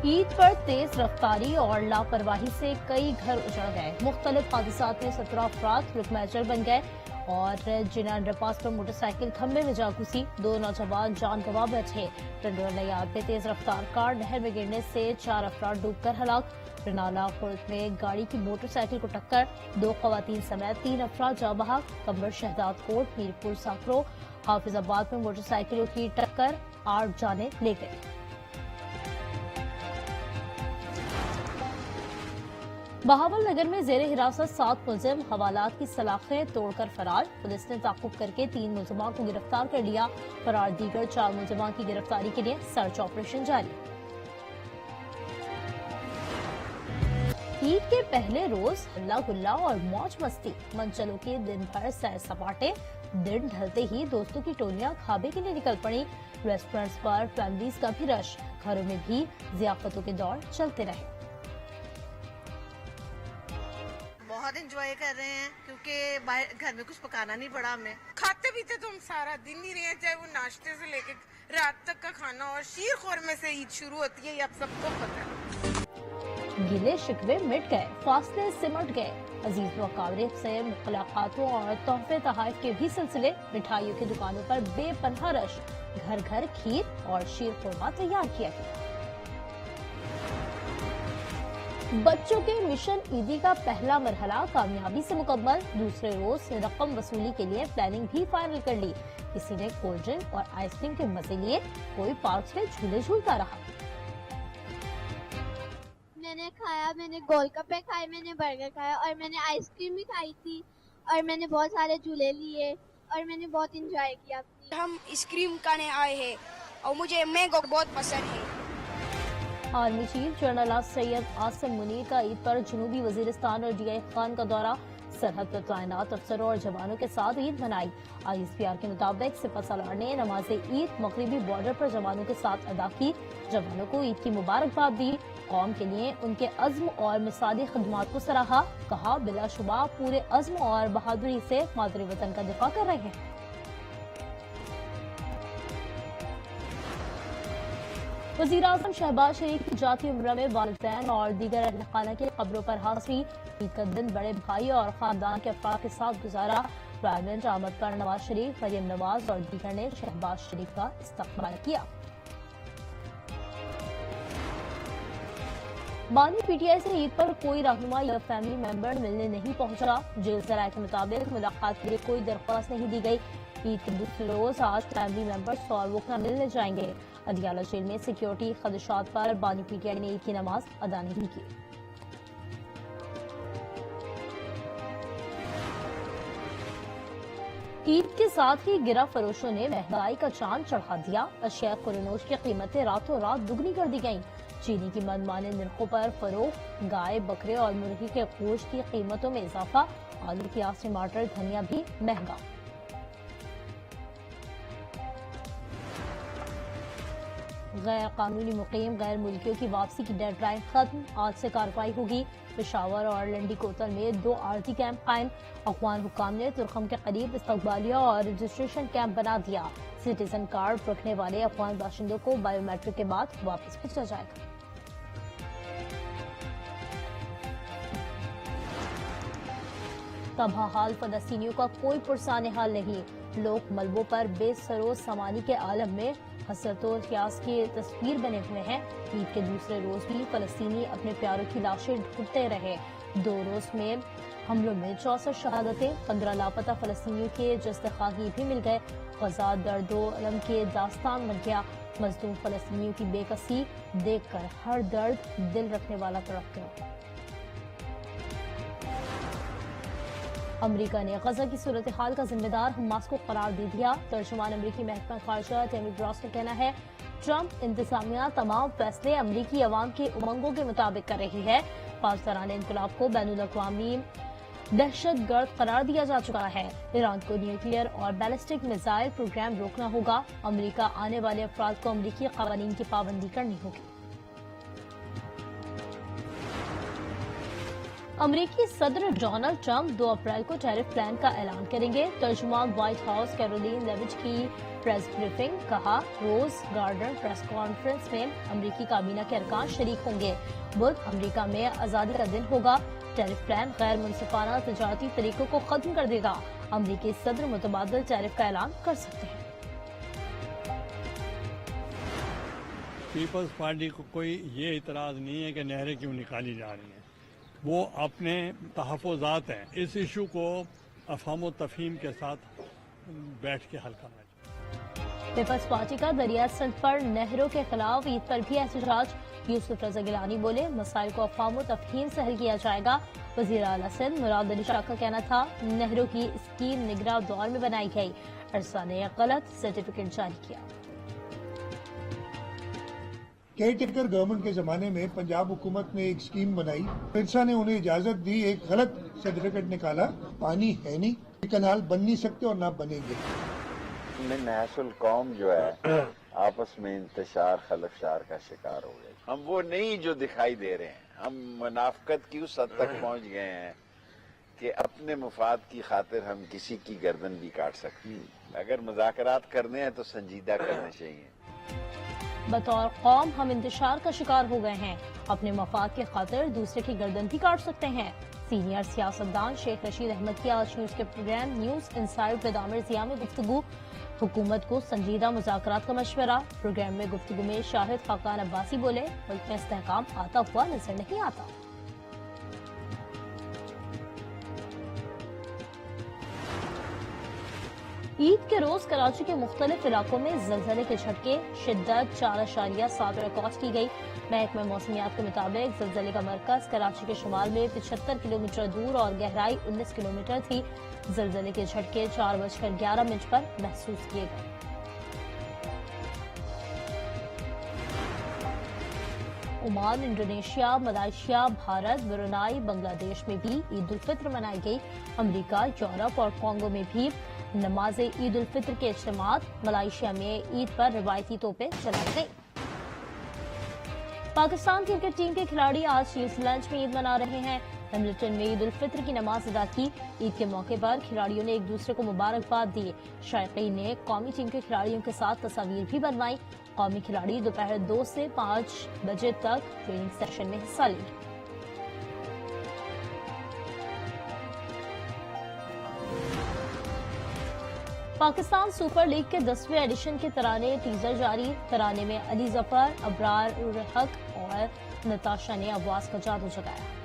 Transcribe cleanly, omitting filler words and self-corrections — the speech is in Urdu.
عید پر تیز رفتاری اور لاپرواہی سے کئی گھر اجڑ گئے۔ مختلف حادثات میں 17 افراد رک میچر بن گئے اور جناح انڈر پاس پر موٹر سائیکل کھمبے میں جا گھسی، 2 نوجوان جان گنوا بیٹھے۔ ٹنڈور نیاد میں تیز رفتار کار نہر میں گرنے سے 4 افراد ڈوب کر ہلاک۔ رنالہ خرد میں گاڑی کی موٹر سائیکل کو ٹکر، 2 خواتین سمیت 3 افراد جاں بحق۔ قمبر شہزاد کوٹ، میر پور ساکرو، حافظ آباد میں موٹر سائیکلوں کی ٹکر 8 جانیں لے گئی۔ بہاول نگر میں زیر حراست 7 ملزم، حوالات کی سلاخیں توڑ کر فرار۔ پولیس نے تعاقب کر کے 3 ملزمان کو گرفتار کر لیا۔ فرار دیگر 4 ملزمان کی گرفتاری کے لیے سرچ آپریشن جاری۔ عید کے پہلے روز ہلا گلا اور موج مستی، منچلوں کے دن بھر سیر سپاٹے، دن ڈھلتے ہی دوستوں کی ٹولیاں کھابے کے لیے نکل پڑیں۔ ریسٹورنٹس پر فیملیز کا بھی رش، گھروں میں بھی ضیافتوں کے دور چلتے رہے۔ بہت انجوائے کر رہے ہیں کیونکہ گھر میں کچھ پکانا نہیں پڑا ہمیں۔ کھاتے پیتے تو ہم سارا دن ہی رہے ہیں، چاہے وہ ناشتے سے لے کے رات تک کا کھانا، اور شیر خورمے سے عید شروع ہوتی ہے، یہ آپ سب کو پتہ ہے۔ گلے شکوے مٹ گئے، فاصلے سمٹ گئے، عزیز و اقارب سے ملاقاتوں اور تحفے تحائف کے بھی سلسلے، مٹھائیوں کی دکانوں پر بے پناہ رش، گھر گھر کھیر اور شیر خورما تیار کیا گیا۔ بچوں کے مشن عیدی کا پہلا مرحلہ کامیابی سے مکمل، دوسرے روز رقم وصولی کے لیے پلاننگ بھی فائنل کر لی۔ کسی نے کولڈ ڈرنک اور آئس کریم کے مزے لیے، کوئی پارکس میں جھولے جھولتا رہا۔ میں نے کھایا، میں نے گول گپے کھائے، میں نے برگر کھایا اور میں نے آئس کریم بھی کھائی تھی، اور میں نے بہت سارے جھولے لیے اور میں نے بہت انجوائے کیا۔ ہم آئس کریم کھانے آئے ہیں اور مجھے مینگو بہت پسند ہے۔ Army chief general Syed Asim Munir کا عید پر جنوبی وزیرستان اور ڈی آئی خان کا دورہ، سرحد پر تعینات افسروں اور جوانوں کے ساتھ عید منائی۔ آئی ایس پی آر کے مطابق سپہ سالار نے نماز عید مغربی بارڈر پر جوانوں کے ساتھ ادا کی، جوانوں کو عید کی مبارکباد دی، قوم کے لیے ان کے عزم اور مثالی خدمات کو سراہا، کہا بلا شبہ پورے عزم اور بہادری سے مادری وطن کا دفاع کر رہے ہیں۔ وزیراعظم شہباز شریف کی جاتی عمرہ میں والدین اور دیگر اہل خانہ کی قبروں پر حاضری، عید کا دن بڑے بھائی اور خاندان کے افراد کے ساتھ گزارا۔ پریزیڈنٹ احمد پر نواز شریف، مریم نواز اور دیگر نے شہباز شریف کا استقبال کیا۔ بانی پی ٹی آئی سے عید پر کوئی رہنما یا فیملی ممبر ملنے نہیں پہنچا، جیل ذرائع کے مطابق ملاقات کے لیے کوئی درخواست نہیں دی گئی۔ عید کے دوسرے روز آج فیملی ممبرز اور وکلا ملنے جائیں گے۔ اڈیالہ جیل میں سیکیورٹی خدشات پر بانی پی ٹی آئی نے عید کی نماز ادا نہیں کی۔ عید کے ساتھ ہی گرہ فروشوں نے مہنگائی کا چاند چڑھا دیا، اشیاء قرنوش کی قیمتیں راتوں رات دگنی کر دی گئیں۔ چینی کی منمانے نرخوں پر فروخت، گائے، بکرے اور مرغی کے گوشت کی قیمتوں میں اضافہ، آلو، پیاز، ٹماٹر، دھنیا بھی مہنگا۔ غیر قانونی مقیم غیر ملکیوں کی واپسی کی ڈیڈ لائن ختم، آج سے کارروائی ہوگی۔ پشاور اور لنڈی کوتل میں 2 عارضی کیمپ قائم، افغان حکام نے ترخم کے قریب استقبالیہ اور رجسٹریشن کیمپ بنا دیا۔ سٹیزن کارڈ رکھنے والے افغان باشندوں کو بائیو میٹرک کے بعد واپس بھیجا جائے گا۔ تباہ حال فلسطینیوں کا کوئی پرسان حال نہیں، لوگ ملبوں پر بے سرو سامانی کے عالم میں حسرت و خیاس کی تصویر بنے ہوئے ہیں۔ عید کے دوسرے روز بھی فلسطینی اپنے پیاروں کی لاشیں ڈھونڈتے رہے۔ 2 روز میں حملوں میں 64 شہادتیں، 15 لاپتہ فلسطینیوں کے جسد خاکی بھی مل گئے۔ غزہ درد و الم کے داستان بن گیا، مظلوم فلسطینیوں کی بے کسی دیکھ کر ہر درد دل رکھنے والا تڑپ گیا۔ امریکہ نے غزہ کی صورتحال کا ذمہ دار حماس کو قرار دے دیا۔ ترجمان امریکی محکمہ خارجہ ٹیمی براس کا کہنا ہے، ٹرمپ انتظامیہ تمام فیصلے امریکی عوام کے امنگوں کے مطابق کر رہی ہے۔ پاسداران انقلاب کو بین الاقوامی دہشت گرد قرار دیا جا چکا ہے۔ ایران کو نیوکلیئر اور بیلسٹک میزائل پروگرام روکنا ہوگا۔ امریکہ آنے والے افراد کو امریکی قوانین کی پابندی کرنی ہوگی۔ امریکی صدر ڈونلڈ ٹرمپ 2 اپریل کو ٹیرف پلان کا اعلان کریں گے. ترجمان وائٹ ہاؤس کیرولین لیوچ کی پریس بریفنگ. کہا روز گارڈن پریس کانفرنس میں امریکی کابینہ کے ارکان شریک ہوں گے. بدھ امریکہ میں آزادی کا دن ہوگا. ٹیرف پلان غیر منصفانہ تجارتی طریقوں کو ختم کر دے گا. امریکی صدر متبادل ٹیرف کا اعلان کر سکتے ہیں. پیپلز پارٹی کو کوئی یہ اعتراض نہیں ہے کہ نہریں کیوں نکالی جا رہی ہیں. وہ اپنے تحفظات ہیں. اس ایشو کو افہام و تفہیم کے ساتھ بیٹھ کے حل کرنا چاہیے. پیپلز پارٹی کا دریائے سندھ پر نہروں کے خلاف عید پر بھی احتجاج. یوسف رضا گیلانی بولے مسائل کو افہام و تفہیم سے حل کیا جائے گا. وزیر اعلیٰ سندھ مراد علی شاہ کا کہنا تھا نہروں کی اسکیم نگراں دور میں بنائی گئی. عرصہ نے غلط سرٹیفکیٹ جاری کیا. کیئر ٹیکر گورنمنٹ کے زمانے میں پنجاب حکومت نے ایک اسکیم بنائی. پرسا نے انہیں اجازت دی, ایک غلط سرٹیفکیٹ نکالا. پانی ہے نہیں, کنال بن نہیں سکتے اور نہ بنیں گے. نحس القوم جو ہے آپس میں انتشار خلفشار کا شکار ہو گئے. ہم وہ نہیں جو دکھائی دے رہے ہیں. ہم منافقت کی اس حد تک پہنچ گئے ہیں کہ اپنے مفاد کی خاطر ہم کسی کی گردن بھی کاٹ سکتے ہیں. اگر مذاکرات کرنے ہیں تو سنجیدہ کرنے چاہیے. بطور قوم ہم انتشار کا شکار ہو گئے ہیں. اپنے مفاد کی خاطر دوسرے کی گردن بھی کاٹ سکتے ہیں. سینئر سیاستدان شیخ رشید احمد کی آج نیوز کے پروگرام نیوز انسائڈ پہ دامر ضیاء میں گفتگو. حکومت کو سنجیدہ مذاکرات کا مشورہ. پروگرام میں گفتگو میں شاہد خاقان عباسی بولے ملک میں استحکام آتا ہوا نظر نہیں آتا. عید کے روز کراچی کے مختلف علاقوں میں زلزلے کے جھٹکے. شدت 4.7 ریکارڈ کی گئی. محکمہ موسمیات کے مطابق زلزلے کا مرکز کراچی کے شمال میں 75 کلومیٹر دور اور گہرائی 19 کلومیٹر تھی. زلزلے کے جھٹکے 4:11 پر محسوس کیے گئے. Oman, Indonesia, Malaysia, Bharat, Brunei, Bangladesh میں بھی عید الفطر منائی گئی. امریکہ، یورپ اور کانگو میں بھی نماز عید الفطر کے اجتماعات. ملائیشیا میں عید پر روایتی توپیں چلائی گئی. پاکستان کرکٹ ٹیم کے کھلاڑی آج نیوزی لینڈ میں عید منا رہے ہیں. ہیملٹن میں عید الفطر کی نماز ادا کی. عید کے موقع پر کھلاڑیوں نے ایک دوسرے کو مبارکباد دی. شائقین نے قومی ٹیم کے کھلاڑیوں کے ساتھ تصاویر بھی بنوائی. قومی کھلاڑی دوپہر 2 سے 5 بجے تک ٹریننگ سیشن میں حصہ لیں گے. پاکستان سپر لیگ کے 10ویں ایڈیشن کے ترانے ٹیزر جاری. ترانے میں علی ظفر، ابرار الحق اور نتاشا نے آواز کا جادو جگایا.